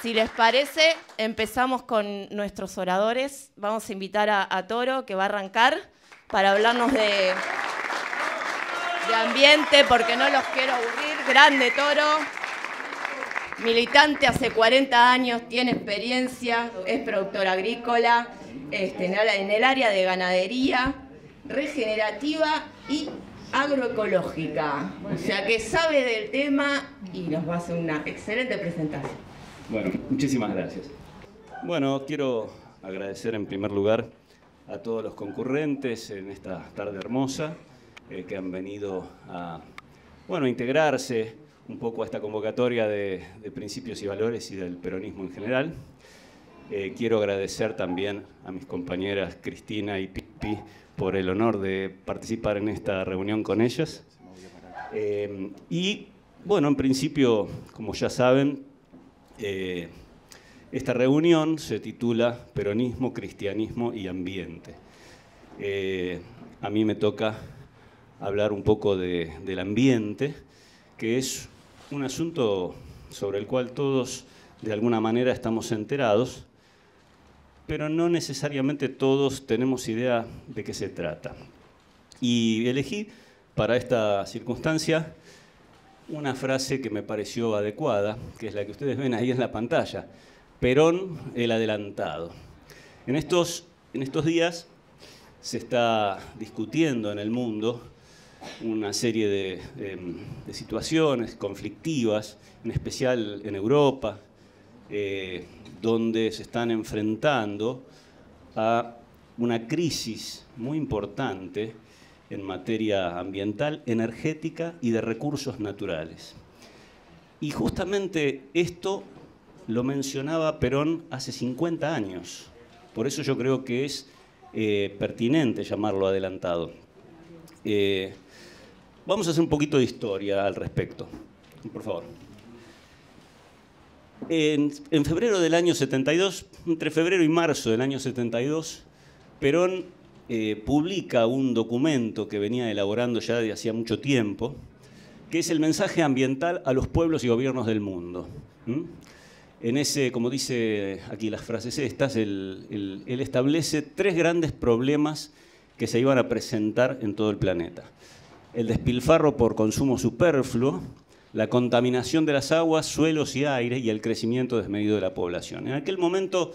Si les parece, empezamos con nuestros oradores. Vamos a invitar a Toro, que va a arrancar, para hablarnos de ambiente, porque no los quiero aburrir. Grande Toro, militante hace 40 años, tiene experiencia, es productor agrícola, en el área de ganadería, regenerativa y agroecológica. O sea que sabe del tema y nos va a hacer una excelente presentación. Bueno, muchísimas gracias. Bueno, quiero agradecer en primer lugar a todos los concurrentes en esta tarde hermosa que han venido a integrarse un poco a esta convocatoria de principios y valores y del peronismo en general. Quiero agradecer también a mis compañeras Cristina y Pipi por el honor de participar en esta reunión con ellas. Y bueno, en principio, como ya saben, esta reunión se titula Peronismo, Cristianismo y Ambiente. A mí me toca hablar un poco del ambiente, que es un asunto sobre el cual todos de alguna manera estamos enterados, pero no necesariamente todos tenemos idea de qué se trata. Y elegí para esta circunstancia una frase que me pareció adecuada, que es la que ustedes ven ahí en la pantalla: Perón, el adelantado. En estos días se está discutiendo en el mundo una serie de situaciones conflictivas, en especial en Europa, donde se están enfrentando a una crisis muy importante en materia ambiental, energética y de recursos naturales. Y justamente esto lo mencionaba Perón hace 50 años. Por eso yo creo que es pertinente llamarlo adelantado. Vamos a hacer un poquito de historia al respecto. Por favor. En febrero del año 72, entre febrero y marzo del año 72, Perón publica un documento que venía elaborando ya de hacía mucho tiempo, que es el mensaje ambiental a los pueblos y gobiernos del mundo. En ese, como dice aquí las frases estas, él establece 3 grandes problemas que se iban a presentar en todo el planeta: el despilfarro por consumo superfluo, la contaminación de las aguas, suelos y aire, y el crecimiento desmedido de la población. En aquel momento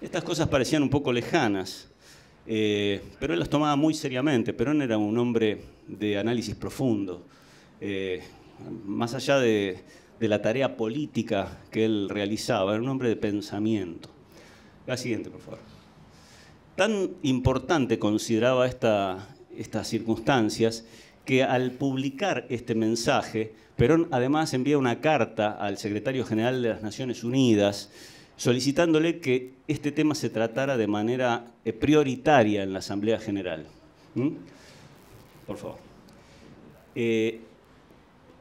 estas cosas parecían un poco lejanas, pero él las tomaba muy seriamente. Perón era un hombre de análisis profundo, más allá de la tarea política que él realizaba, era un hombre de pensamiento. La siguiente, por favor. Tan importante consideraba estas circunstancias que al publicar este mensaje, Perón además envía una carta al secretario general de las Naciones Unidas solicitándole que este tema se tratara de manera prioritaria en la Asamblea General. Por favor.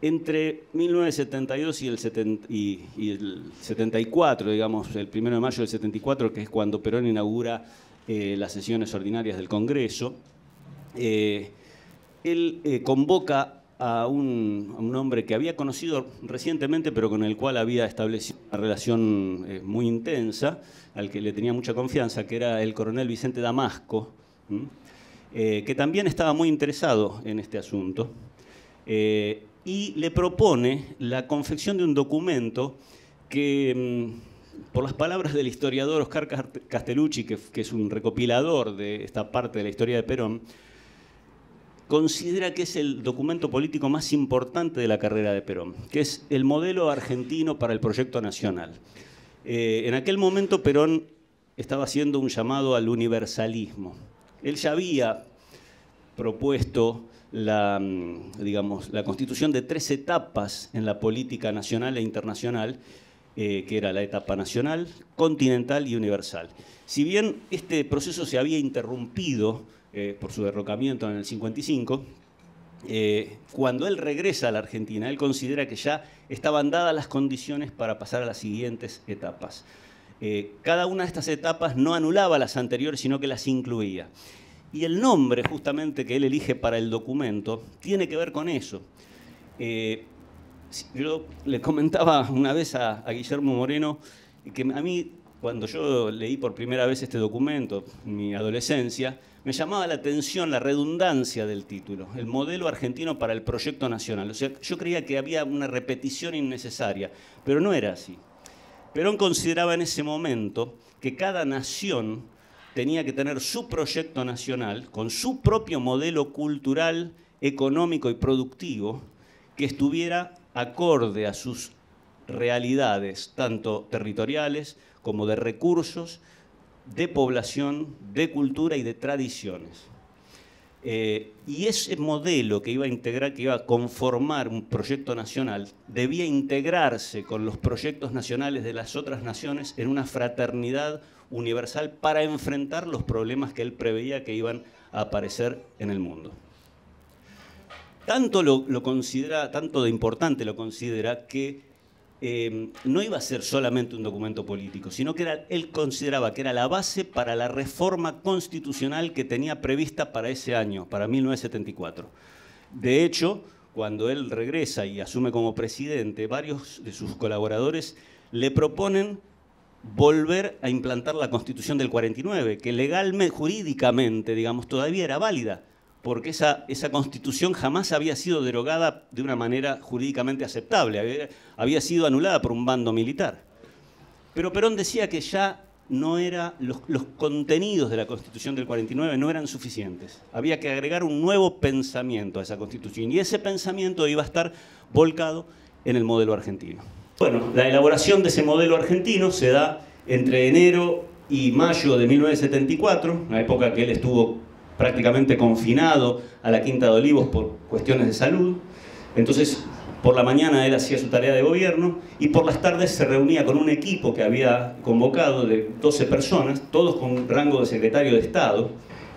Entre 1972 y el 74, digamos, el 1 de mayo del 74, que es cuando Perón inaugura las sesiones ordinarias del Congreso, él convoca a un hombre que había conocido recientemente, pero con el cual había establecido una relación muy intensa, al que le tenía mucha confianza, que era el coronel Vicente Damasco, que también estaba muy interesado en este asunto, y le propone la confección de un documento que, por las palabras del historiador Oscar Castellucci, que es un recopilador de esta parte de la historia de Perón, considera que es el documento político más importante de la carrera de Perón, que es el modelo argentino para el proyecto nacional. En aquel momento Perón estaba haciendo un llamado al universalismo. Él ya había propuesto la constitución de 3 etapas en la política nacional e internacional, que era la etapa nacional, continental y universal. Si bien este proceso se había interrumpido por su derrocamiento en el 55, cuando él regresa a la Argentina, él considera que ya estaban dadas las condiciones para pasar a las siguientes etapas. Cada una de estas etapas no anulaba las anteriores, sino que las incluía. Y el nombre, justamente, que él elige para el documento, tiene que ver con eso. yo le comentaba una vez a Guillermo Moreno que a mí, cuando yo leí por primera vez este documento, en mi adolescencia, me llamaba la atención la redundancia del título, el modelo argentino para el proyecto nacional. O sea, yo creía que había una repetición innecesaria, pero no era así. Perón consideraba en ese momento que cada nación tenía que tener su proyecto nacional con su propio modelo cultural, económico y productivo que estuviera acorde a sus realidades, tanto territoriales como de recursos, de población, de cultura y de tradiciones. Y ese modelo que iba a integrar, que iba a conformar un proyecto nacional, debía integrarse con los proyectos nacionales de las otras naciones en una fraternidad universal para enfrentar los problemas que él preveía que iban a aparecer en el mundo. Tanto de importante lo considera que no iba a ser solamente un documento político, sino que él consideraba que era la base para la reforma constitucional que tenía prevista para ese año, para 1974. De hecho, cuando él regresa y asume como presidente, varios de sus colaboradores le proponen volver a implantar la Constitución del 49, que legalmente, jurídicamente, digamos, todavía era válida, porque esa Constitución jamás había sido derogada de una manera jurídicamente aceptable, había sido anulada por un bando militar. Pero Perón decía que ya no los contenidos de la Constitución del 49 no eran suficientes. Había que agregar un nuevo pensamiento a esa Constitución, y ese pensamiento iba a estar volcado en el modelo argentino. Bueno, la elaboración de ese modelo argentino se da entre enero y mayo de 1974, una época que él estuvo prácticamente confinado a la Quinta de Olivos por cuestiones de salud. Entonces, por la mañana él hacía su tarea de gobierno y por las tardes se reunía con un equipo que había convocado de 12 personas, todos con rango de secretario de Estado.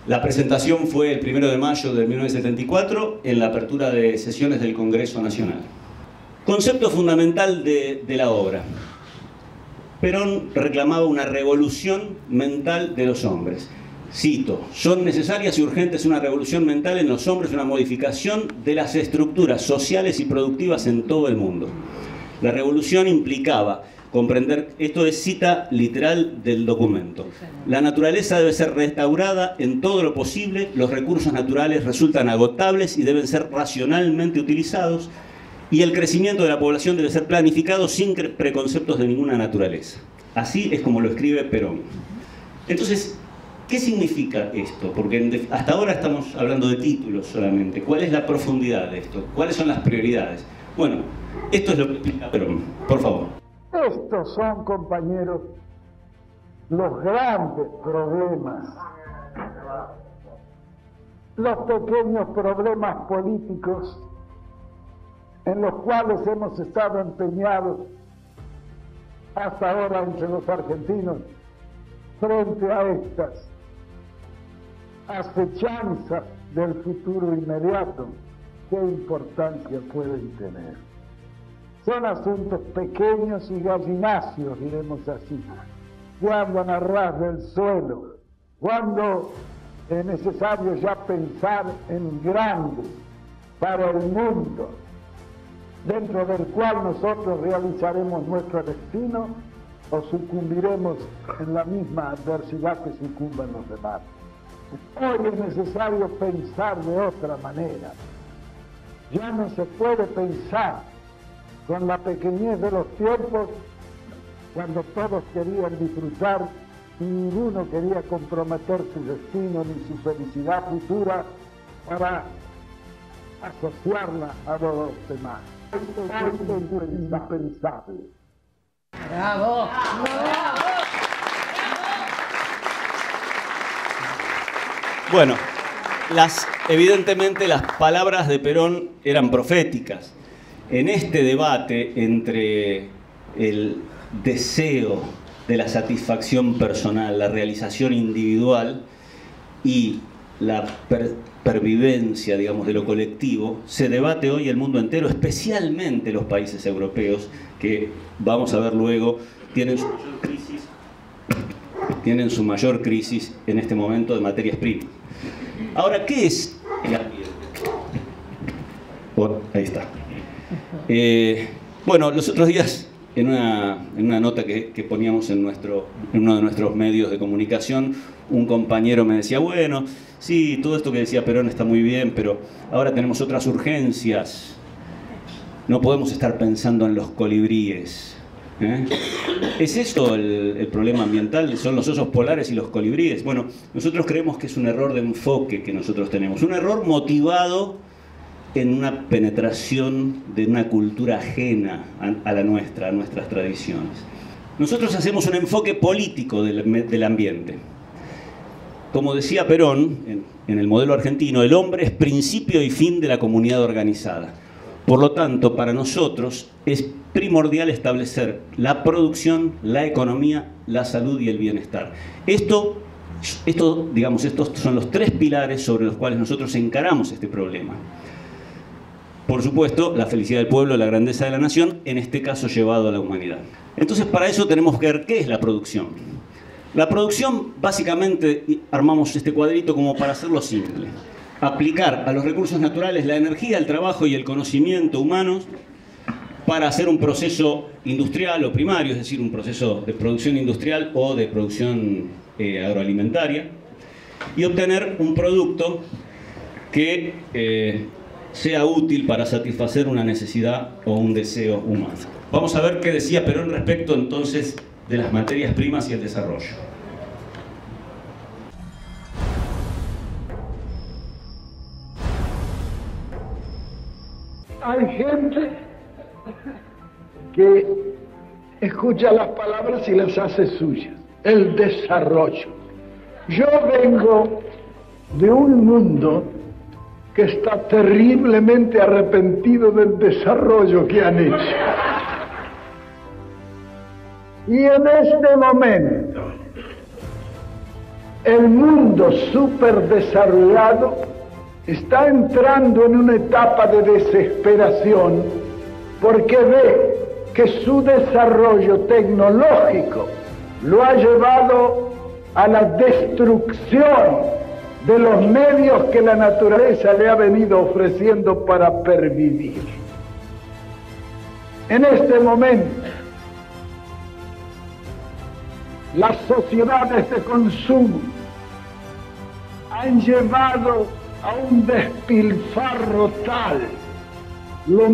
La presentación fue el 1 de mayo de 1974 en la apertura de sesiones del Congreso Nacional. Concepto fundamental de la obra. Perón reclamaba una revolución mental de los hombres. Cito: son necesarias y urgentes una revolución mental en los hombres, una modificación de las estructuras sociales y productivas en todo el mundo. La revolución implicaba comprender, esto es cita literal del documento: la naturaleza debe ser restaurada en todo lo posible, los recursos naturales resultan agotables y deben ser racionalmente utilizados, y el crecimiento de la población debe ser planificado sin preconceptos de ninguna naturaleza. Así es como lo escribe Perón. Entonces, ¿qué significa esto? Porque hasta ahora estamos hablando de títulos solamente. ¿Cuál es la profundidad de esto? ¿Cuáles son las prioridades? Bueno, esto es lo que explica Perón. Por favor. Estos son, compañeros, los grandes problemas, los pequeños problemas políticos en los cuales hemos estado empeñados hasta ahora entre los argentinos frente a estas acechanzas del futuro inmediato. ¿Qué importancia pueden tener? Son asuntos pequeños y gallináceos, diremos así, cuando a ras del suelo, cuando es necesario ya pensar en grande para el mundo, dentro del cual nosotros realizaremos nuestro destino o sucumbiremos en la misma adversidad que sucumben los demás. Hoy es necesario pensar de otra manera. Ya no se puede pensar con la pequeñez de los tiempos, cuando todos querían disfrutar y ninguno quería comprometer su destino ni su felicidad futura para asociarla a los demás. Esto es indispensable. ¡Bravo! ¡Bravo! Bueno, evidentemente las palabras de Perón eran proféticas. En este debate entre el deseo de la satisfacción personal, la realización individual y la pervivencia, digamos, de lo colectivo, se debate hoy el mundo entero, especialmente los países europeos, que vamos a ver luego, tienen su mayor crisis en este momento de materias primas. Ahora, ¿qué es el ambiente? Bueno, ahí está. Bueno, los otros días, en una nota que poníamos en uno de nuestros medios de comunicación, un compañero me decía, bueno, sí, todo esto que decía Perón está muy bien, pero ahora tenemos otras urgencias. No podemos estar pensando en los colibríes. ¿Es esto el problema ambiental? ¿Son los osos polares y los colibríes? Bueno, nosotros creemos que es un error de enfoque que nosotros tenemos. Un error motivado en una penetración de una cultura ajena a la nuestra, a nuestras tradiciones. Nosotros hacemos un enfoque político del ambiente. Como decía Perón, en el modelo argentino, el hombre es principio y fin de la comunidad organizada. Por lo tanto, para nosotros es primordial establecer la producción, la economía, la salud y el bienestar. Estos son los tres pilares sobre los cuales nosotros encaramos este problema. Por supuesto, la felicidad del pueblo, la grandeza de la nación, en este caso llevado a la humanidad. Entonces, para eso tenemos que ver qué es la producción. La producción, básicamente, armamos este cuadrito como para hacerlo simple. Aplicar a los recursos naturales la energía, el trabajo y el conocimiento humanos para hacer un proceso industrial o primario, es decir, un proceso de producción industrial o de producción agroalimentaria, y obtener un producto que sea útil para satisfacer una necesidad o un deseo humano. Vamos a ver qué decía Perón respecto entonces de las materias primas y el desarrollo. Hay gente que escucha las palabras y las hace suyas. El desarrollo. Yo vengo de un mundo que está terriblemente arrepentido del desarrollo que han hecho. Y en este momento, el mundo superdesarrollado está entrando en una etapa de desesperación porque ve que su desarrollo tecnológico lo ha llevado a la destrucción de los medios que la naturaleza le ha venido ofreciendo para pervivir. En este momento, las sociedades de consumo han llevado a un despilfarro tal los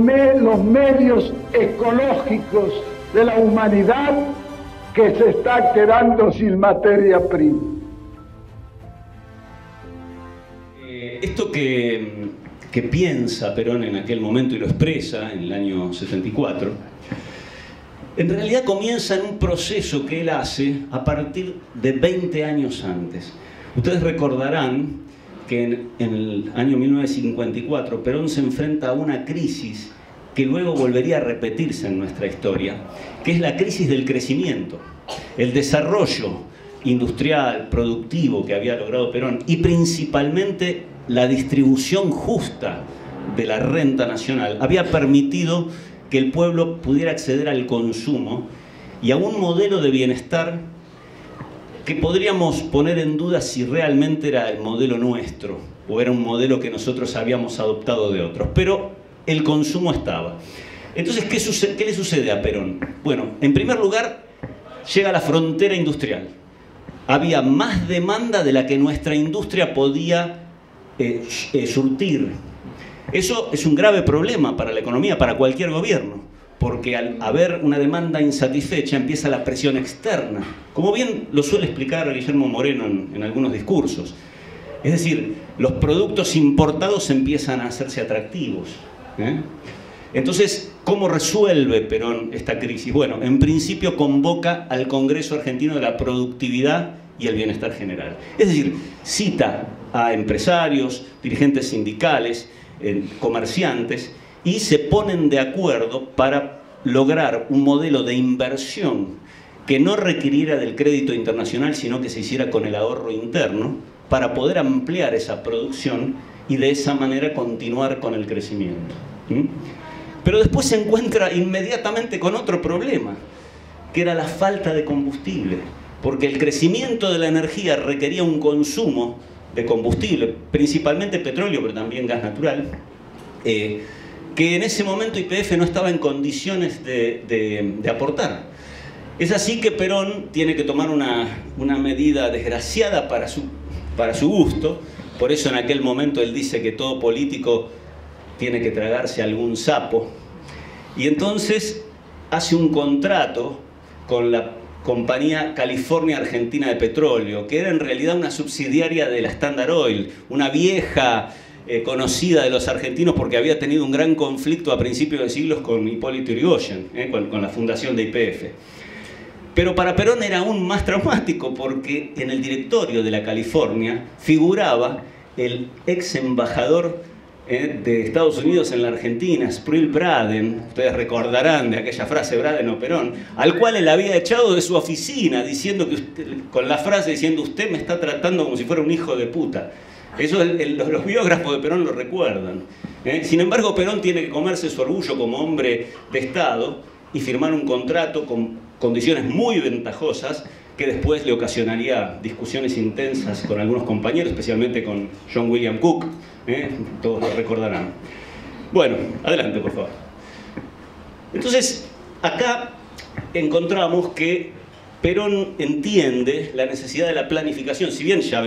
medios ecológicos de la humanidad que se está quedando sin materia prima. Esto que piensa Perón en aquel momento y lo expresa en el año 74, en realidad comienza en un proceso que él hace a partir de 20 años antes. Ustedes recordarán que en el año 1954 Perón se enfrenta a una crisis que luego volvería a repetirse en nuestra historia, que es la crisis del crecimiento, el desarrollo industrial, productivo que había logrado Perón y principalmente la distribución justa de la renta nacional había permitido que el pueblo pudiera acceder al consumo y a un modelo de bienestar que podríamos poner en duda si realmente era el modelo nuestro o era un modelo que nosotros habíamos adoptado de otros, pero el consumo estaba. Entonces, ¿qué le sucede a Perón? Bueno, en primer lugar, llega la frontera industrial. Había más demanda de la que nuestra industria podía surtir. Eso es un grave problema para la economía, para cualquier gobierno, porque al haber una demanda insatisfecha empieza la presión externa, como bien lo suele explicar Guillermo Moreno en algunos discursos. Es decir, los productos importados empiezan a hacerse atractivos. Entonces, ¿cómo resuelve Perón esta crisis? Bueno, en principio convoca al Congreso Argentino de la Productividad y el Bienestar General. Es decir, cita a empresarios, dirigentes sindicales, comerciantes, y se ponen de acuerdo para lograr un modelo de inversión que no requiriera del crédito internacional, sino que se hiciera con el ahorro interno, para poder ampliar esa producción y de esa manera continuar con el crecimiento. Pero después se encuentra inmediatamente con otro problema, que era la falta de combustible, porque el crecimiento de la energía requería un consumo de combustible, principalmente petróleo, pero también gas natural, que en ese momento YPF no estaba en condiciones de aportar. Es así que Perón tiene que tomar una medida desgraciada para su gusto. Por eso en aquel momento él dice que todo político tiene que tragarse algún sapo. Y entonces hace un contrato con la compañía California Argentina de Petróleo, que era en realidad una subsidiaria de la Standard Oil, una vieja conocida de los argentinos porque había tenido un gran conflicto a principios de siglos con Hipólito Yrigoyen, con la fundación de YPF. Pero para Perón era aún más traumático porque en el directorio de la California figuraba el ex embajador de Estados Unidos en la Argentina, Sproul Braden, ustedes recordarán de aquella frase Braden o Perón, al cual él había echado de su oficina diciendo que con la frase diciendo usted me está tratando como si fuera un hijo de puta. Eso los biógrafos de Perón lo recuerdan. Sin embargo, Perón tiene que comerse su orgullo como hombre de Estado y firmar un contrato con condiciones muy ventajosas que después le ocasionaría discusiones intensas con algunos compañeros, especialmente con John William Cook. Todos lo recordarán. Bueno, adelante, por favor. Entonces, acá encontramos que Perón entiende la necesidad de la planificación, si bien ya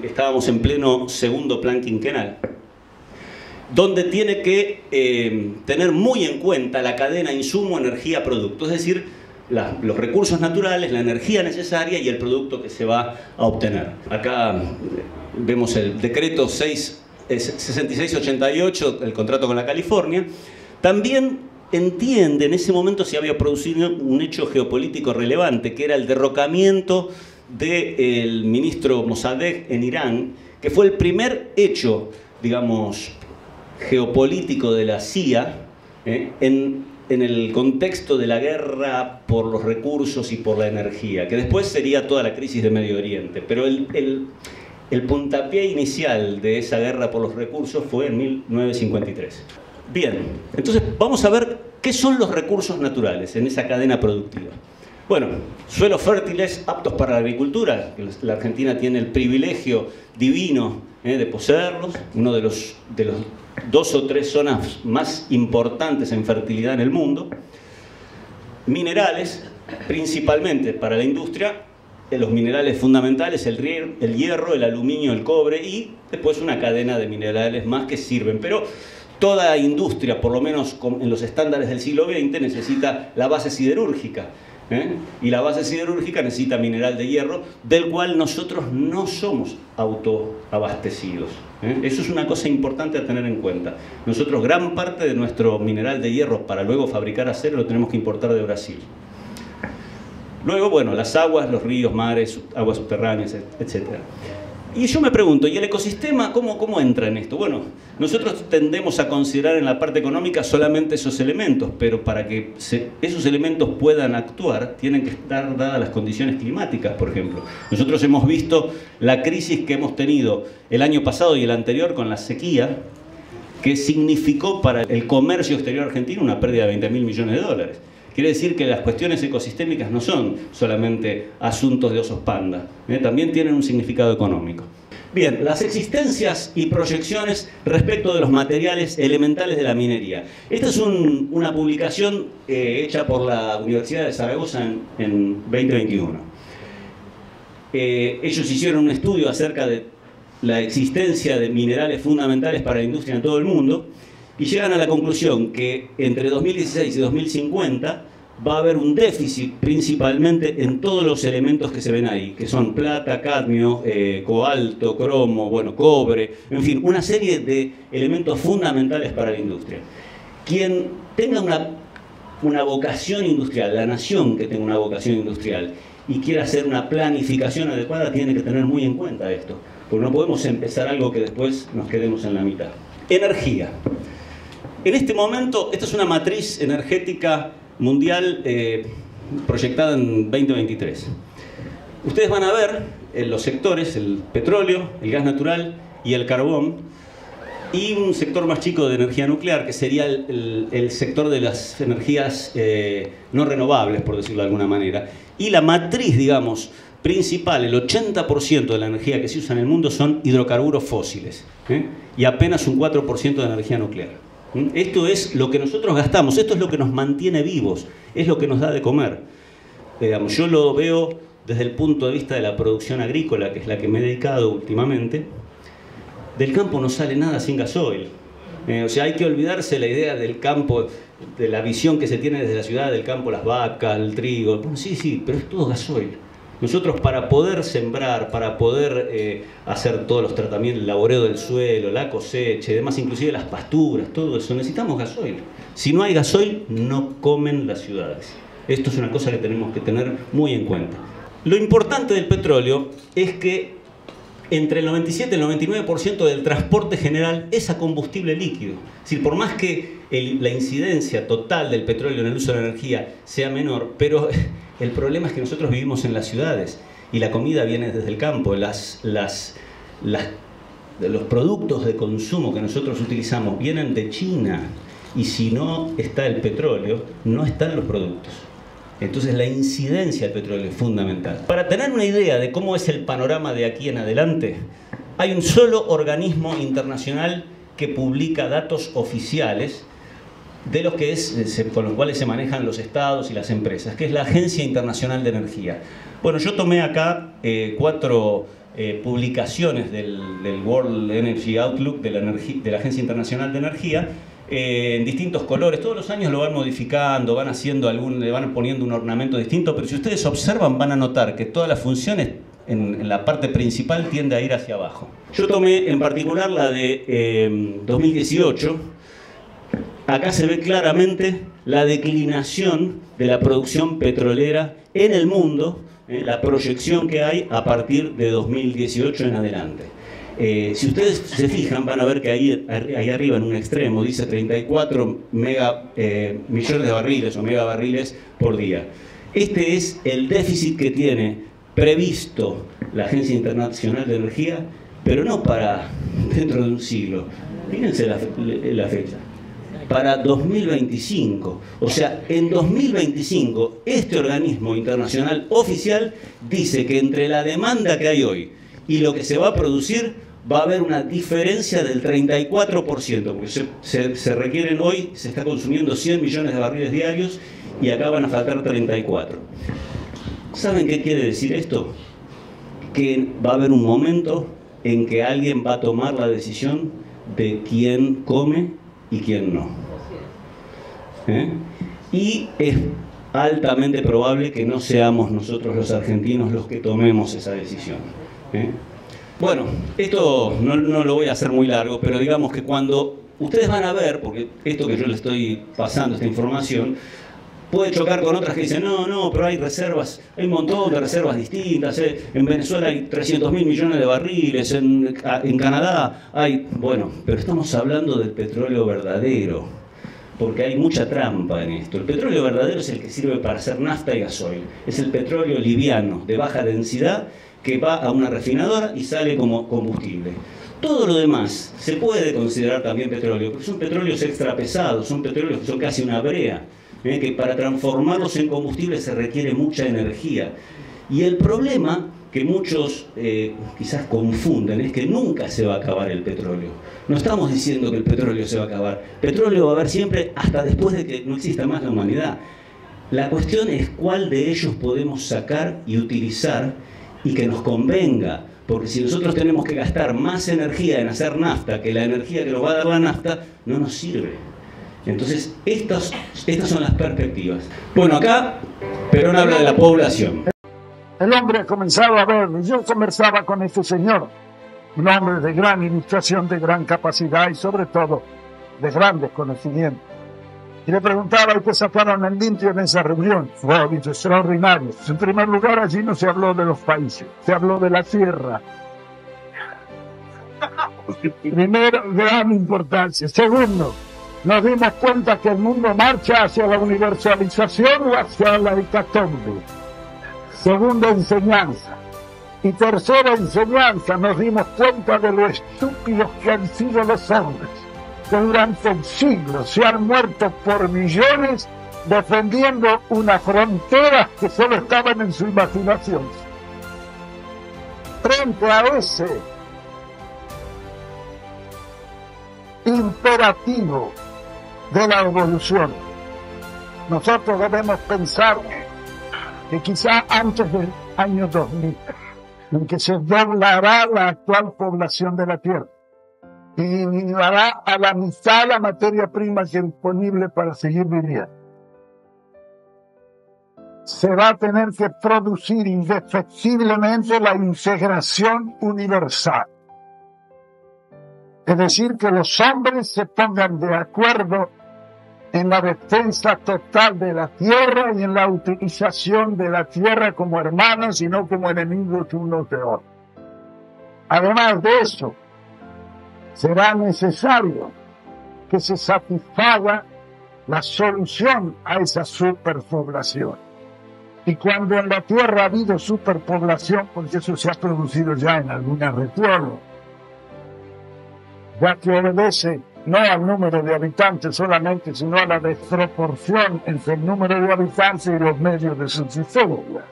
estábamos en pleno segundo plan quinquenal, donde tiene que tener muy en cuenta la cadena insumo, energía, producto, es decir, los recursos naturales, la energía necesaria y el producto que se va a obtener. Acá vemos el decreto 6688, el contrato con la California. También entiende, en ese momento se había producido un hecho geopolítico relevante, que era el derrocamiento del ministro Mossadegh en Irán, que fue el primer hecho, digamos, geopolítico de la CIA en el contexto de la guerra por los recursos y por la energía, que después sería toda la crisis de Medio Oriente. Pero el puntapié inicial de esa guerra por los recursos fue en 1953. Bien, entonces vamos a ver qué son los recursos naturales en esa cadena productiva. Bueno, suelos fértiles aptos para la agricultura, que la Argentina tiene el privilegio divino de poseerlos, uno de los 2 o 3 zonas más importantes en fertilidad en el mundo. Minerales, principalmente para la industria, los minerales fundamentales, el hierro, el aluminio, el cobre y después una cadena de minerales más que sirven. Pero toda industria, por lo menos en los estándares del siglo XX, necesita la base siderúrgica. Y la base siderúrgica necesita mineral de hierro, del cual nosotros no somos autoabastecidos. Eso es una cosa importante a tener en cuenta. Nosotros gran parte de nuestro mineral de hierro para luego fabricar acero lo tenemos que importar de Brasil. Luego, bueno, las aguas, los ríos, mares, aguas subterráneas, etc. Y yo me pregunto, ¿y el ecosistema cómo entra en esto? Bueno, nosotros tendemos a considerar en la parte económica solamente esos elementos, pero para que esos elementos puedan actuar, tienen que estar dadas las condiciones climáticas, por ejemplo. Nosotros hemos visto la crisis que hemos tenido el año pasado y el anterior con la sequía, que significó para el comercio exterior argentino una pérdida de 20.000 millones de dólares. Quiere decir que las cuestiones ecosistémicas no son solamente asuntos de osos panda, también tienen un significado económico. Bien, las existencias y proyecciones respecto de los materiales elementales de la minería. Esta es una publicación hecha por la Universidad de Zaragoza en 2021. Ellos hicieron un estudio acerca de la existencia de minerales fundamentales para la industria en todo el mundo y llegan a la conclusión que entre 2016 y 2050 va a haber un déficit principalmente en todos los elementos que se ven ahí, que son plata, cadmio, cobalto, cromo, bueno, cobre, en fin, una serie de elementos fundamentales para la industria. Quien tenga una vocación industrial, la nación que tenga una vocación industrial y quiera hacer una planificación adecuada, tiene que tener muy en cuenta esto, porque no podemos empezar algo que después nos quedemos en la mitad. Energía. En este momento, esta es una matriz energética mundial proyectada en 2023. Ustedes van a ver en los sectores el petróleo, el gas natural y el carbón, y un sector más chico de energía nuclear, que sería el sector de las energías no renovables, por decirlo de alguna manera. Y la matriz, digamos, principal, el 80% de la energía que se usa en el mundo son hidrocarburos fósiles, y apenas un 4% de energía nuclear. Esto es lo que nosotros gastamos, esto es lo que nos mantiene vivos, es lo que nos da de comer. Digamos, yo lo veo desde el punto de vista de la producción agrícola, que es la que me he dedicado últimamente. Del campo no sale nada sin gasoil. O sea, hay que olvidarse la idea del campo, de la visión que se tiene desde la ciudad del campo, las vacas, el trigo. Bueno, sí, pero es todo gasoil. Nosotros, para poder sembrar, para poder hacer todos los tratamientos, el laboreo del suelo, la cosecha y demás, inclusive las pasturas, todo eso, necesitamos gasoil. Si no hay gasoil, no comen las ciudades. Esto es una cosa que tenemos que tener muy en cuenta. Lo importante del petróleo es que entre el 97 y el 99% del transporte general es a combustible líquido. Es decir, por más que la incidencia total del petróleo en el uso de la energía sea menor, pero el problema es que nosotros vivimos en las ciudades y la comida viene desde el campo. Los productos de consumo que nosotros utilizamos vienen de China, y si no está el petróleo, no están los productos. Entonces la incidencia del petróleo es fundamental. Para tener una idea de cómo es el panorama de aquí en adelante, hay un solo organismo internacional que publica datos oficiales de los que con los cuales se manejan los estados y las empresas, que es la Agencia Internacional de Energía. Bueno, yo tomé acá 4 publicaciones del World Energy Outlook de la Agencia Internacional de Energía, en distintos colores. Todos los años lo van modificando, van haciendo le van poniendo un ornamento distinto, pero si ustedes observan van a notar que todas las funciones en la parte principal tiende a ir hacia abajo. Yo tomé en particular la de 2018. Acá se ve claramente la declinación de la producción petrolera en el mundo, la proyección que hay a partir de 2018 en adelante. Si ustedes se fijan, van a ver que ahí arriba en un extremo dice 34 millones de barriles o megabarriles por día. Este es el déficit que tiene previsto la Agencia Internacional de Energía, pero no para dentro de un siglo. Fíjense la fecha. Para 2025. O sea, en 2025 este organismo internacional oficial dice que entre la demanda que hay hoy y lo que se va a producir va a haber una diferencia del 34%, porque se requieren hoy, se está consumiendo 100 millones de barriles diarios y acá van a faltar 34. ¿Saben qué quiere decir esto? Que va a haber un momento en que alguien va a tomar la decisión de quién come y quién no. Y es altamente probable que no seamos nosotros los argentinos los que tomemos esa decisión. Bueno, esto no lo voy a hacer muy largo, pero digamos que cuando ustedes van a ver, porque esto que yo les estoy pasando, esta información, puede chocar con otras que dicen, no, pero hay reservas, hay un montón de reservas distintas, en Venezuela hay 300.000 millones de barriles, en Canadá hay... Bueno, pero estamos hablando del petróleo verdadero, porque hay mucha trampa en esto. El petróleo verdadero es el que sirve para hacer nafta y gasoil, es el petróleo liviano, de baja densidad, que va a una refinadora y sale como combustible. Todo lo demás se puede considerar también petróleo, porque son petróleos extrapesados, son petróleos que son casi una brea, que para transformarlos en combustible se requiere mucha energía. Y el problema que muchos quizás confunden es que nunca se va a acabar el petróleo. No estamos diciendo que el petróleo se va a acabar. Petróleo va a haber siempre hasta después de que no exista más la humanidad. La cuestión es cuál de ellos podemos sacar y utilizar y que nos convenga, porque si nosotros tenemos que gastar más energía en hacer nafta que la energía que nos va a dar la nafta, no nos sirve. Entonces, estas son las perspectivas. Bueno, acá Perón habla de la población. El hombre ha comenzado a ver, yo conversaba con este señor, un hombre de gran ilustración, de gran capacidad y sobre todo de grandes conocimientos. Y le preguntaba, ¿y qué sacaron en limpio en esa reunión? Fue extraordinario. En primer lugar, allí no se habló de los países, se habló de la tierra. Primero, gran importancia. Segundo, nos dimos cuenta que el mundo marcha hacia la universalización o hacia la hecatombe. Segunda enseñanza. Y tercera enseñanza, nos dimos cuenta de lo estúpidos que han sido los hombres, que durante siglos se han muerto por millones defendiendo unas fronteras que solo estaban en su imaginación. Frente a ese imperativo de la evolución. Nosotros debemos pensar que quizá antes del año 2000, en que se doblará la actual población de la Tierra y dará a la mitad la materia prima que es disponible para seguir viviendo, se va a tener que producir indefectiblemente la integración universal. Es decir, que los hombres se pongan de acuerdo en la defensa total de la tierra y en la utilización de la tierra como hermanos y no como enemigos unos de otros. Además de eso, será necesario que se satisfaga la solución a esa superpoblación. Y cuando en la tierra ha habido superpoblación, porque eso se ha producido ya en algunas regiones, ya que obedece no al número de habitantes solamente, sino a la desproporción entre el número de habitantes y los medios de subsistencia.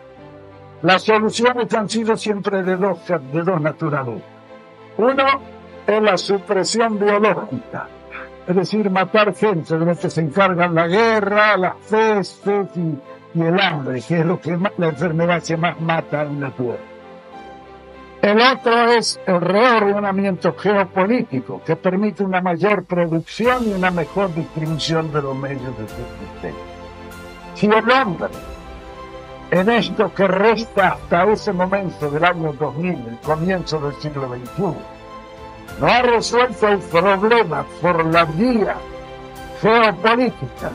Las soluciones han sido siempre de dos naturalezas. Uno es la supresión biológica, es decir, matar gente, de lo que se encargan la guerra, las pestes y el hambre, que es lo que la enfermedad que más mata en la tierra. El otro es el reordenamiento geopolítico, que permite una mayor producción y una mejor distribución de los medios de subsistencia. Si el hombre, en esto que resta hasta ese momento del año 2000, el comienzo del siglo XXI, no ha resuelto el problema por la vía geopolítica,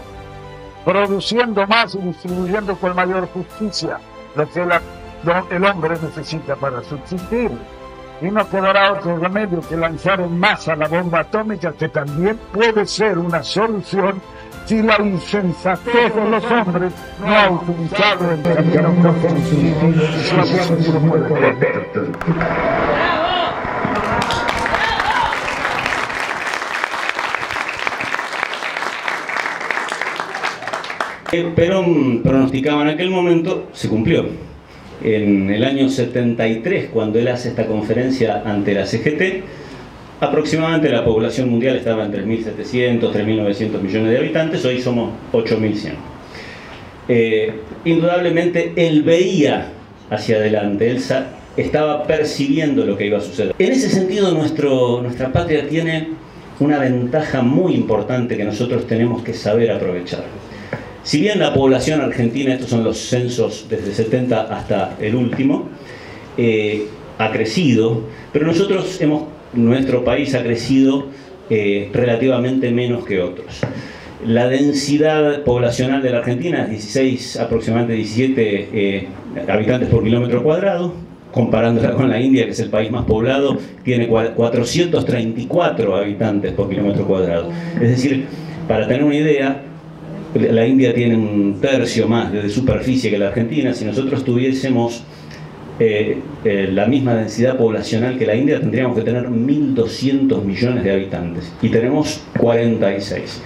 produciendo más y distribuyendo con mayor justicia lo que el hombre necesita para subsistir. Y no quedará otro remedio que lanzar en masa la bomba atómica, que también puede ser una solución si la insensatez de los hombres no ha utilizado el camino Perón pronosticaba en aquel momento, se cumplió. En el año 73, cuando él hace esta conferencia ante la CGT, aproximadamente la población mundial estaba en 3.700, 3.900 millones de habitantes, hoy somos 8.100. Indudablemente él veía hacia adelante, él estaba percibiendo lo que iba a suceder. En ese sentido, nuestra patria tiene una ventaja muy importante que nosotros tenemos que saber aprovechar. Si bien la población argentina, estos son los censos desde el 70 hasta el último, ha crecido, pero nuestro país ha crecido relativamente menos que otros. La densidad poblacional de la Argentina es aproximadamente 17 habitantes por kilómetro cuadrado. Comparándola con la India, que es el país más poblado, tiene 434 habitantes por kilómetro cuadrado. Es decir, para tener una idea, la India tiene un tercio más de superficie que la Argentina. Si nosotros tuviésemos la misma densidad poblacional que la India, tendríamos que tener 1.200 millones de habitantes. Y tenemos 46.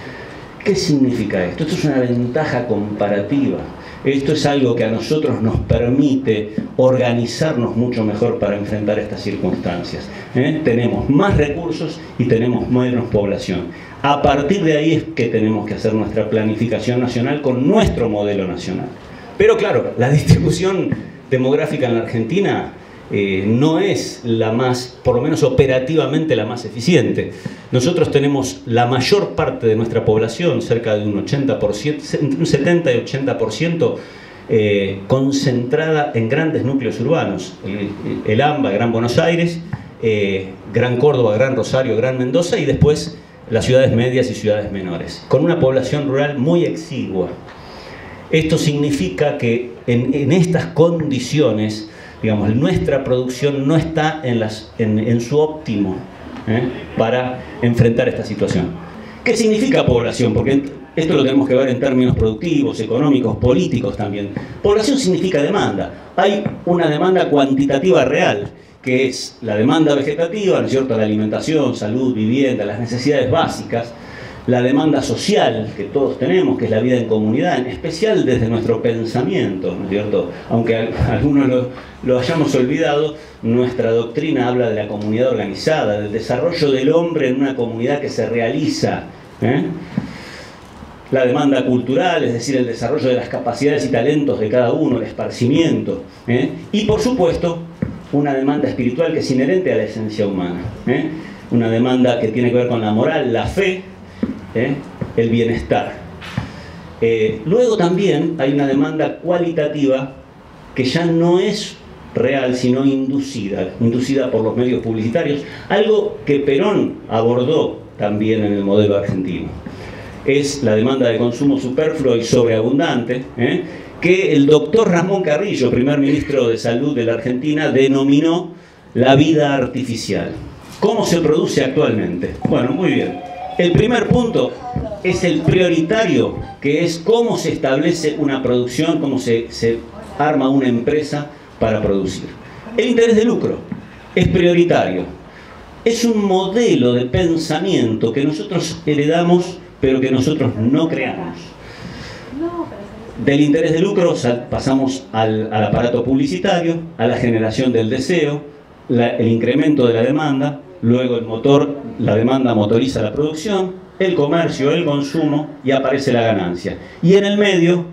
¿Qué significa esto? Esto es una ventaja comparativa. Esto es algo que a nosotros nos permite organizarnos mucho mejor para enfrentar estas circunstancias. Tenemos más recursos y tenemos menos población. A partir de ahí es que tenemos que hacer nuestra planificación nacional con nuestro modelo nacional. Pero claro, la distribución demográfica en la Argentina no es la más, por lo menos operativamente, la más eficiente. Nosotros tenemos la mayor parte de nuestra población, cerca de un 80%, entre un 70 y 80%, concentrada en grandes núcleos urbanos. El AMBA, Gran Buenos Aires, Gran Córdoba, Gran Rosario, Gran Mendoza, y después las ciudades medias y ciudades menores, con una población rural muy exigua. Esto significa que en estas condiciones, digamos, nuestra producción no está en su óptimo para enfrentar esta situación. ¿Qué significa población? Porque esto lo tenemos que ver en términos productivos, económicos, políticos también. Población significa demanda. Hay una demanda cuantitativa real, que es la demanda vegetativa, ¿no es cierto?, la alimentación, salud, vivienda, las necesidades básicas, la demanda social que todos tenemos, que es la vida en comunidad, en especial desde nuestro pensamiento, ¿no es cierto? Aunque algunos lo hayamos olvidado, nuestra doctrina habla de la comunidad organizada, del desarrollo del hombre en una comunidad que se realiza. la demanda cultural, es decir, el desarrollo de las capacidades y talentos de cada uno, el esparcimiento, y por supuesto una demanda espiritual que es inherente a la esencia humana, una demanda que tiene que ver con la moral, la fe, el bienestar. Luego también hay una demanda cualitativa que ya no es real, sino inducida por los medios publicitarios, algo que Perón abordó también en el modelo argentino. Es la demanda de consumo superfluo y sobreabundante, que el doctor Ramón Carrillo, primer ministro de Salud de la Argentina, denominó la vida artificial. ¿Cómo se produce actualmente? Bueno, muy bien. El primer punto es el prioritario, que es cómo se establece una producción, cómo se arma una empresa para producir. El interés de lucro es prioritario. Es un modelo de pensamiento que nosotros heredamos, pero que nosotros no creamos. Del interés de lucro pasamos al aparato publicitario, a la generación del deseo, el incremento de la demanda, luego la demanda motoriza la producción, el comercio, el consumo, y aparece la ganancia. Y en el medio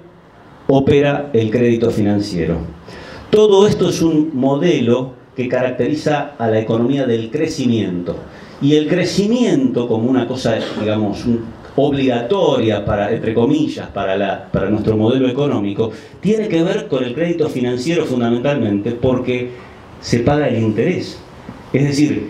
opera el crédito financiero. Todo esto es un modelo que caracteriza a la economía del crecimiento. Y el crecimiento como una cosa, digamos, obligatoria, entre comillas, para nuestro modelo económico, tiene que ver con el crédito financiero fundamentalmente, porque se paga el interés. Es decir,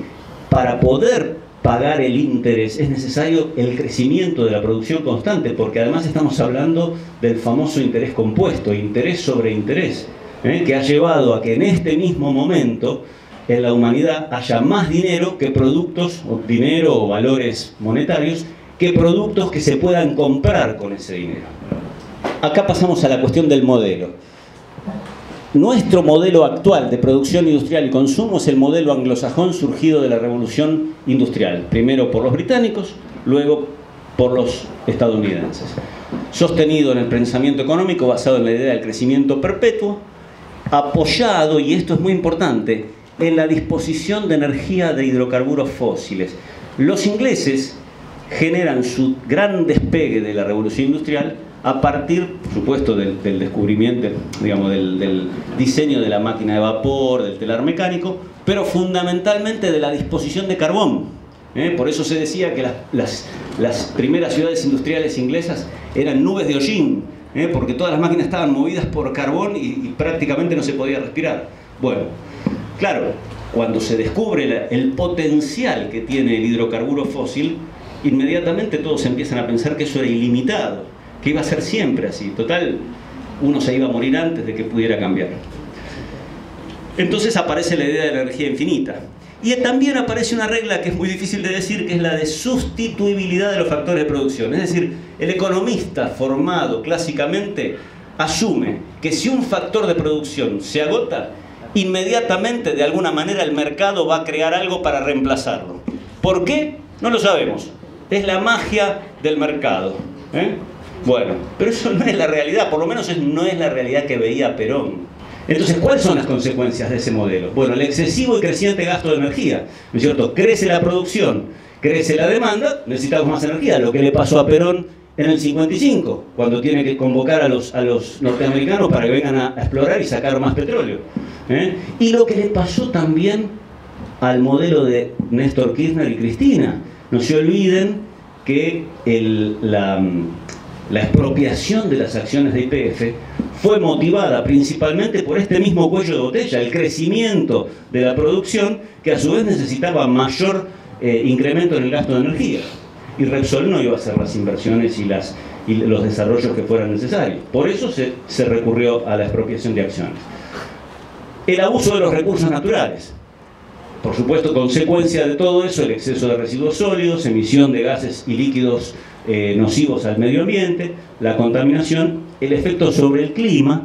para poder pagar el interés es necesario el crecimiento de la producción constante, porque además estamos hablando del famoso interés compuesto, interés sobre interés, que ha llevado a que en este mismo momento en la humanidad haya más dinero que productos, dinero o valores monetarios, que productos que se puedan comprar con ese dinero. Acá pasamos a la cuestión del modelo. Nuestro modelo actual de producción industrial y consumo es el modelo anglosajón surgido de la revolución industrial, primero por los británicos, luego por los estadounidenses, sostenido en el pensamiento económico basado en la idea del crecimiento perpetuo, apoyado, y esto es muy importante, en la disposición de energía de hidrocarburos fósiles. Los ingleses generan su gran despegue de la revolución industrial a partir, por supuesto, del descubrimiento, digamos, del diseño de la máquina de vapor, del telar mecánico, pero fundamentalmente de la disposición de carbón. Por eso se decía que las primeras ciudades industriales inglesas eran nubes de hollín, porque todas las máquinas estaban movidas por carbón y prácticamente no se podía respirar. Bueno, claro, cuando se descubre el potencial que tiene el hidrocarburo fósil, inmediatamente todos empiezan a pensar que eso era ilimitado, que iba a ser siempre así. Total, uno se iba a morir antes de que pudiera cambiar. Entonces aparece la idea de la energía infinita. Y también aparece una regla que es muy difícil de decir, que es la de sustituibilidad de los factores de producción. Es decir, el economista formado clásicamente asume que si un factor de producción se agota, inmediatamente, de alguna manera, el mercado va a crear algo para reemplazarlo. ¿Por qué? No lo sabemos. Es la magia del mercado. Bueno, pero eso no es la realidad, por lo menos no es la realidad que veía Perón. Entonces, ¿cuáles son las consecuencias de ese modelo? Bueno, el excesivo y creciente gasto de energía, ¿no es cierto? Crece la producción, crece la demanda, necesitamos más energía. Lo que le pasó a Perón en el 55, cuando tiene que convocar a los norteamericanos para que vengan a explorar y sacar más petróleo. Y lo que le pasó también al modelo de Néstor Kirchner y Cristina. No se olviden que la expropiación de las acciones de YPF fue motivada principalmente por este mismo cuello de botella, el crecimiento de la producción, que a su vez necesitaba mayor incremento en el gasto de energía. Y Repsol no iba a hacer las inversiones y los desarrollos que fueran necesarios. Por eso se recurrió a la expropiación de acciones. El abuso de los recursos naturales. Por supuesto, consecuencia de todo eso, el exceso de residuos sólidos, emisión de gases y líquidos nocivos al medio ambiente, la contaminación, el efecto sobre el clima,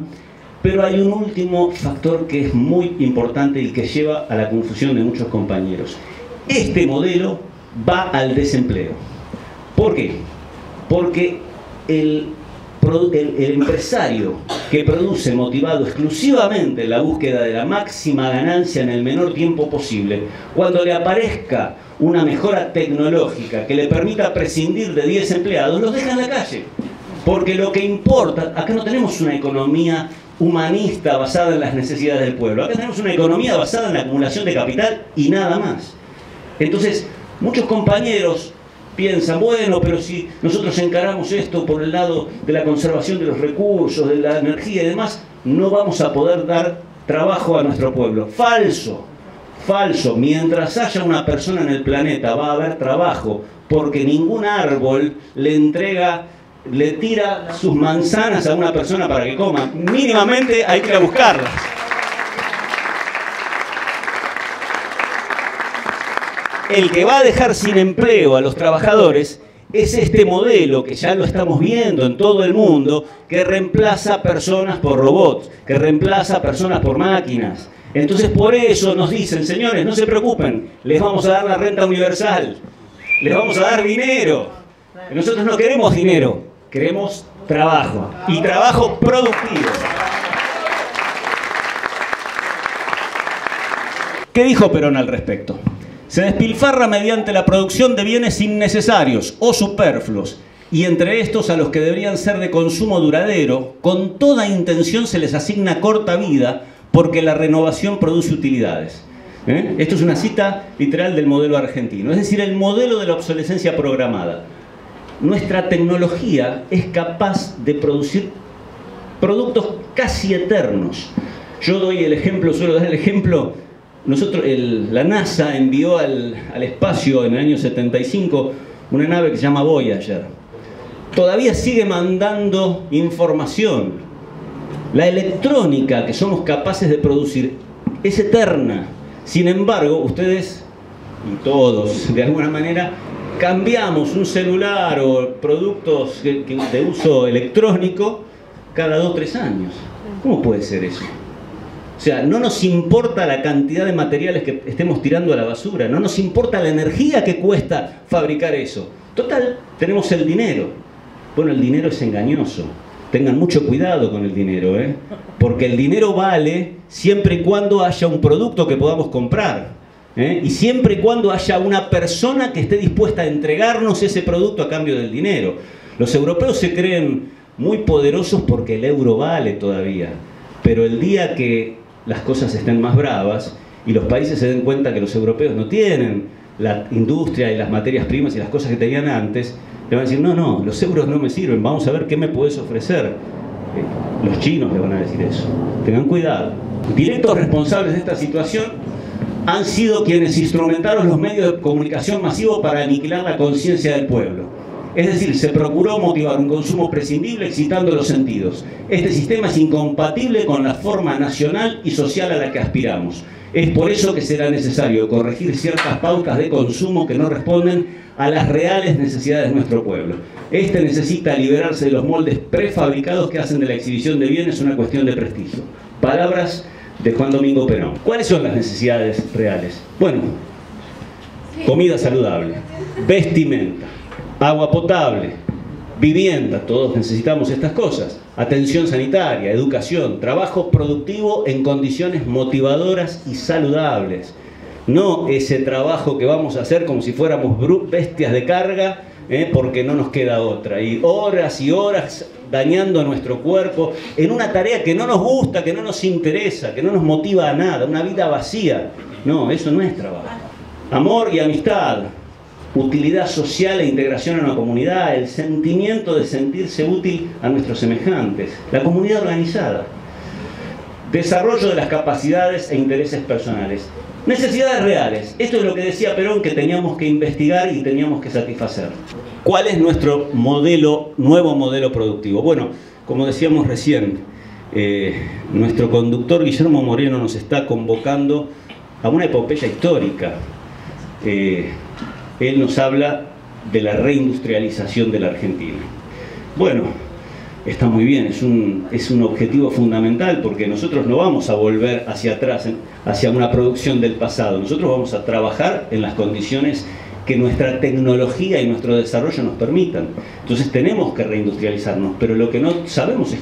pero hay un último factor que es muy importante y que lleva a la confusión de muchos compañeros. Este modelo va al desempleo. ¿Por qué? Porque el empresario que produce motivado exclusivamente en la búsqueda de la máxima ganancia en el menor tiempo posible, cuando le aparezca una mejora tecnológica que le permita prescindir de 10 empleados, los deja en la calle. Porque lo que importa, acá no tenemos una economía humanista basada en las necesidades del pueblo. Acá tenemos una economía basada en la acumulación de capital y nada más. Entonces, muchos compañeros piensan, bueno, pero si nosotros encaramos esto por el lado de la conservación de los recursos, de la energía y demás, no vamos a poder dar trabajo a nuestro pueblo. Falso, falso. Mientras haya una persona en el planeta va a haber trabajo, porque ningún árbol le tira sus manzanas a una persona para que coma. Mínimamente hay que ir a buscarlas. El que va a dejar sin empleo a los trabajadores es este modelo que ya lo estamos viendo en todo el mundo, que reemplaza personas por robots, que reemplaza personas por máquinas. Entonces por eso nos dicen, señores, no se preocupen, les vamos a dar la renta universal, les vamos a dar dinero. Nosotros no queremos dinero, queremos trabajo, y trabajo productivo. ¿Qué dijo Perón al respecto? Se despilfarra mediante la producción de bienes innecesarios o superfluos, y entre estos a los que deberían ser de consumo duradero, con toda intención se les asigna corta vida, porque la renovación produce utilidades. Esto es una cita literal del modelo argentino, es decir, el modelo de la obsolescencia programada. Nuestra tecnología es capaz de producir productos casi eternos. Yo doy el ejemplo, suelo dar el ejemplo. La NASA envió al espacio en el año 75 una nave que se llama Voyager. Todavía sigue mandando información. La electrónica que somos capaces de producir es eterna. Sin embargo, ustedes y todos, de alguna manera, cambiamos un celular o productos de uso electrónico cada 2 o 3 años. ¿Cómo puede ser eso? O sea, no nos importa la cantidad de materiales que estemos tirando a la basura, no nos importa la energía que cuesta fabricar eso. Total, tenemos el dinero. Bueno, el dinero es engañoso. Tengan mucho cuidado con el dinero, porque el dinero vale siempre y cuando haya un producto que podamos comprar, y siempre y cuando haya una persona que esté dispuesta a entregarnos ese producto a cambio del dinero. Los europeos se creen muy poderosos porque el euro vale todavía, pero el día que las cosas estén más bravas y los países se den cuenta que los europeos no tienen la industria y las materias primas y las cosas que tenían antes, le van a decir, no, los euros no me sirven, vamos a ver qué me puedes ofrecer. Los chinos le van a decir eso. Tengan cuidado. Directos responsables de esta situación han sido quienes instrumentaron los medios de comunicación masivos para aniquilar la conciencia del pueblo. Es decir, se procuró motivar un consumo prescindible excitando los sentidos. Este sistema es incompatible con la forma nacional y social a la que aspiramos. Es por eso que será necesario corregir ciertas pautas de consumo que no responden a las reales necesidades de nuestro pueblo. Este necesita liberarse de los moldes prefabricados que hacen de la exhibición de bienes una cuestión de prestigio. Palabras de Juan Domingo Perón. ¿Cuáles son las necesidades reales? Bueno, comida saludable, vestimenta, agua potable, vivienda, todos necesitamos estas cosas, atención sanitaria, educación, trabajo productivo en condiciones motivadoras y saludables. No ese trabajo que vamos a hacer como si fuéramos bestias de carga, porque no nos queda otra. Y horas dañando a nuestro cuerpo en una tarea que no nos gusta, que no nos interesa, que no nos motiva a nada, una vida vacía. No, eso no es trabajo. Amor y amistad, utilidad social e integración en una comunidad, el sentimiento de sentirse útil a nuestros semejantes, la comunidad organizada, desarrollo de las capacidades e intereses personales. Necesidades reales. Esto es lo que decía Perón que teníamos que investigar y teníamos que satisfacer. ¿Cuál es nuestro nuevo modelo productivo? Bueno, como decíamos recién, nuestro conductor Guillermo Moreno nos está convocando a una epopeya histórica. Él nos habla de la reindustrialización de la Argentina. Bueno, está muy bien, es un objetivo fundamental porque nosotros no vamos a volver hacia atrás, hacia una producción del pasado. Nosotros vamos a trabajar en las condiciones que nuestra tecnología y nuestro desarrollo nos permitan. Entonces tenemos que reindustrializarnos, pero lo que no sabemos es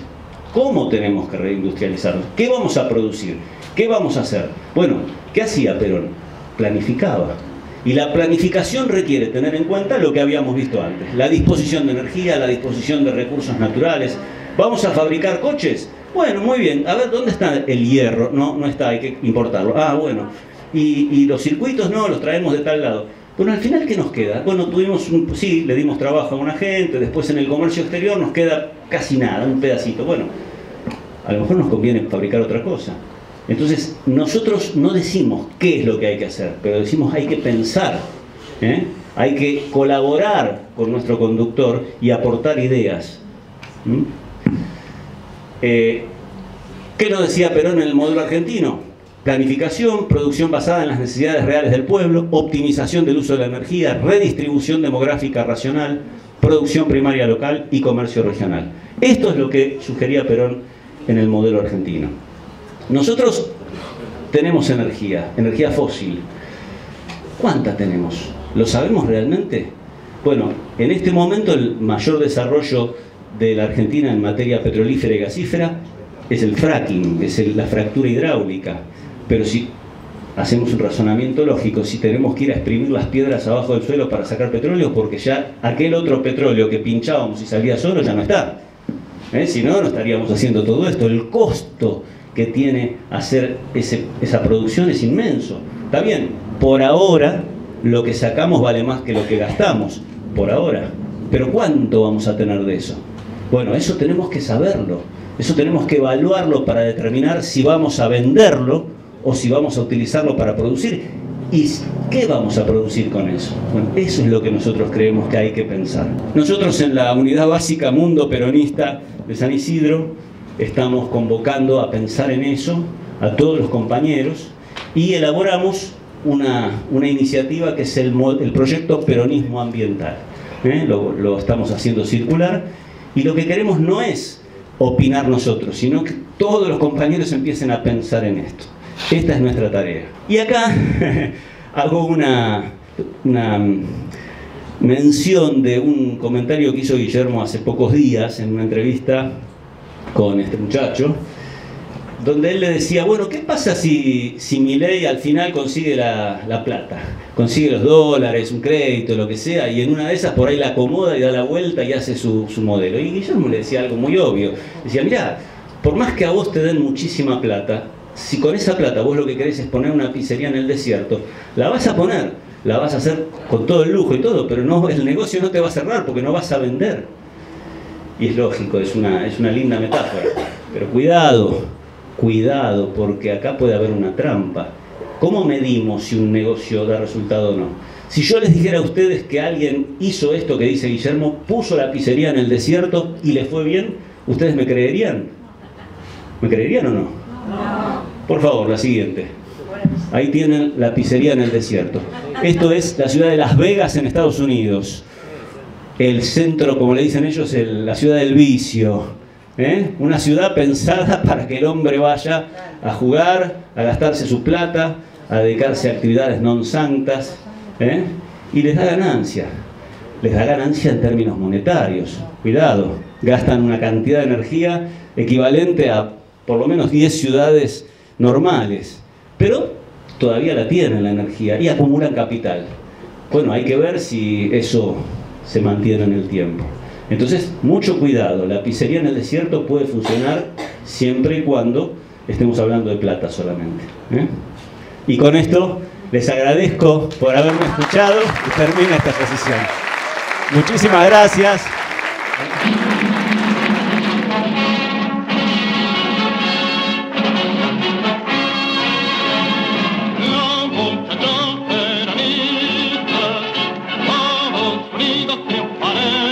cómo tenemos que reindustrializarnos, qué vamos a producir, qué vamos a hacer. Bueno, ¿qué hacía Perón? Planificaba. Y la planificación requiere tener en cuenta lo que habíamos visto antes, la disposición de energía, la disposición de recursos naturales. ¿Vamos a fabricar coches? Bueno, muy bien. A ver, ¿dónde está el hierro? No está, hay que importarlo. Ah, bueno. Y los circuitos no, los traemos de tal lado. Bueno, al final, ¿qué nos queda? Bueno, sí, le dimos trabajo a una gente, después en el comercio exterior nos queda casi nada, un pedacito. Bueno, a lo mejor nos conviene fabricar otra cosa. Entonces, nosotros no decimos qué es lo que hay que hacer, pero decimos hay que pensar, hay que colaborar con nuestro conductor y aportar ideas. ¿Qué nos decía Perón en el modelo argentino? Planificación, producción basada en las necesidades reales del pueblo, optimización del uso de la energía, redistribución demográfica racional, producción primaria local y comercio regional. Esto es lo que sugería Perón en el modelo argentino. Nosotros tenemos energía fósil. ¿Cuánta tenemos? ¿Lo sabemos realmente? Bueno, en este momento el mayor desarrollo de la Argentina en materia petrolífera y gasífera es el fracking, es la fractura hidráulica. Pero si hacemos un razonamiento lógico, si tenemos que ir a exprimir las piedras abajo del suelo para sacar petróleo, porque ya aquel otro petróleo que pinchábamos y salía solo ya no está. Si no, no estaríamos haciendo todo esto. El costo que tiene hacer esa producción es inmenso. Está bien, por ahora lo que sacamos vale más que lo que gastamos, por ahora. Pero ¿cuánto vamos a tener de eso? Bueno, eso tenemos que saberlo, eso tenemos que evaluarlo para determinar si vamos a venderlo o si vamos a utilizarlo para producir. ¿Y qué vamos a producir con eso? Bueno, eso es lo que nosotros creemos que hay que pensar. Nosotros en la Unidad Básica Mundo Peronista de San Isidro estamos convocando a pensar en eso a todos los compañeros y elaboramos una iniciativa que es el proyecto Peronismo Ambiental. Lo estamos haciendo circular y lo que queremos no es opinar nosotros, sino que todos los compañeros empiecen a pensar en esto. Esta es nuestra tarea. Y acá hago una mención de un comentario que hizo Guillermo hace pocos días en una entrevista con este muchacho, donde él le decía, bueno, ¿qué pasa si Milei al final consigue la plata? Consigue los dólares, un crédito, lo que sea, y en una de esas por ahí la acomoda y da la vuelta y hace su modelo. Y Guillermo le decía algo muy obvio. Decía, mirá, por más que a vos te den muchísima plata, si con esa plata vos lo que querés es poner una pizzería en el desierto, la vas a poner, la vas a hacer con todo el lujo y todo, pero no, el negocio no te va a cerrar porque no vas a vender. Y es lógico, es una linda metáfora. Pero cuidado, porque acá puede haber una trampa. ¿Cómo medimos si un negocio da resultado o no? Si yo les dijera a ustedes que alguien hizo esto que dice Guillermo, puso la pizzería en el desierto y le fue bien, ¿ustedes me creerían? ¿Me creerían o no? Por favor, la siguiente. Ahí tienen la pizzería en el desierto. Esto es la ciudad de Las Vegas en Estados Unidos. El centro, como le dicen ellos, la ciudad del vicio. Una ciudad pensada para que el hombre vaya a jugar, a gastarse su plata, a dedicarse a actividades non santas, y les da ganancia en términos monetarios. Cuidado, gastan una cantidad de energía equivalente a por lo menos 10 ciudades normales, pero todavía la tienen la energía y acumulan capital. Bueno, hay que ver si eso se mantiene en el tiempo. Entonces, mucho cuidado, la pizzería en el desierto puede funcionar siempre y cuando estemos hablando de plata solamente. Y con esto les agradezco por haberme escuchado y termina esta exposición. Muchísimas gracias. Unidos triunfaremos.